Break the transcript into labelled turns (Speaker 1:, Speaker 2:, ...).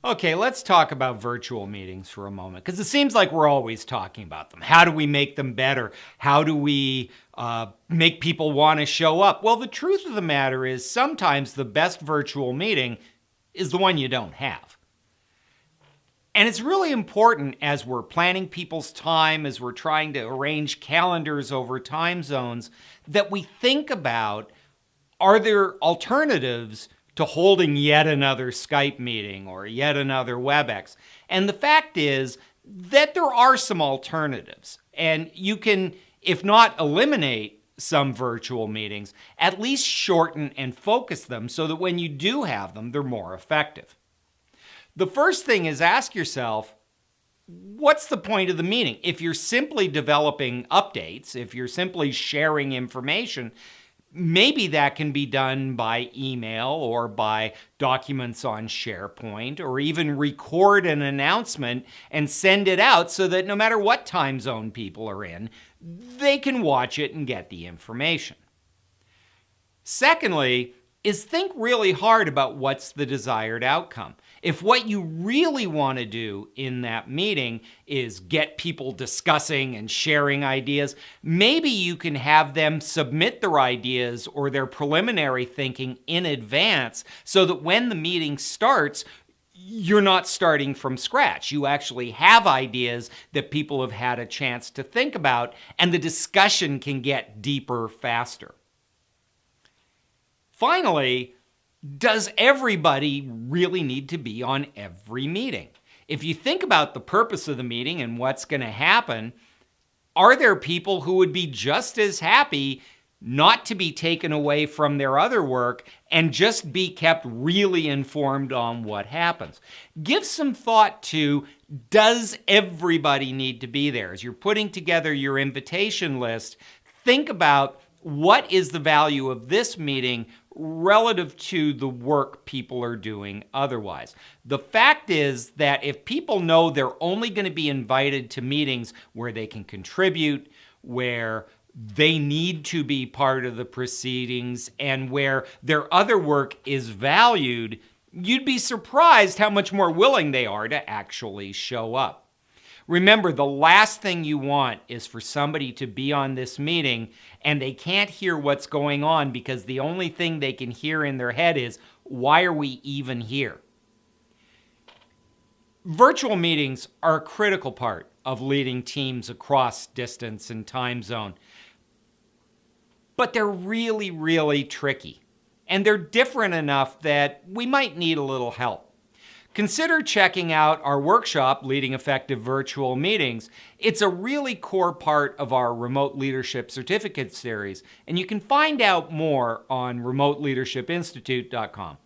Speaker 1: Okay, let's talk about virtual meetings for a moment because it seems like we're always talking about them. How do we make them better? How do we make people want to show up? Well, the truth of the matter is sometimes the best virtual meeting is the one you don't have. And it's really important as we're planning people's time, as we're trying to arrange calendars over time zones, that we think about, are there alternatives to holding yet another Skype meeting or yet another WebEx? And the fact is that there are some alternatives. And you can, if not eliminate some virtual meetings, at least shorten and focus them so that when you do have them, they're more effective. The first thing is ask yourself, what's the point of the meeting? If you're simply developing updates, if you're simply sharing information, maybe that can be done by email or by documents on SharePoint, or even record an announcement and send it out so that no matter what time zone people are in, they can watch it and get the information. Secondly, is think really hard about what's the desired outcome. If what you really want to do in that meeting is get people discussing and sharing ideas, maybe you can have them submit their ideas or their preliminary thinking in advance so that when the meeting starts, you're not starting from scratch. You actually have ideas that people have had a chance to think about, and the discussion can get deeper faster. Finally, does everybody really need to be on every meeting? If you think about the purpose of the meeting and what's going to happen, are there people who would be just as happy not to be taken away from their other work and just be kept really informed on what happens? Give some thought to, does everybody need to be there? As you're putting together your invitation list, think about, what is the value of this meeting relative to the work people are doing otherwise? The fact is that if people know they're only going to be invited to meetings where they can contribute, where they need to be part of the proceedings, and where their other work is valued, you'd be surprised how much more willing they are to actually show up. Remember, the last thing you want is for somebody to be on this meeting and they can't hear what's going on because the only thing they can hear in their head is, why are we even here? Virtual meetings are a critical part of leading teams across distance and time zone. But they're really, really tricky. And they're different enough that we might need a little help. Consider checking out our workshop, Leading Effective Virtual Meetings. It's a really core part of our Remote Leadership Certificate series, and you can find out more on remoteleadershipinstitute.com.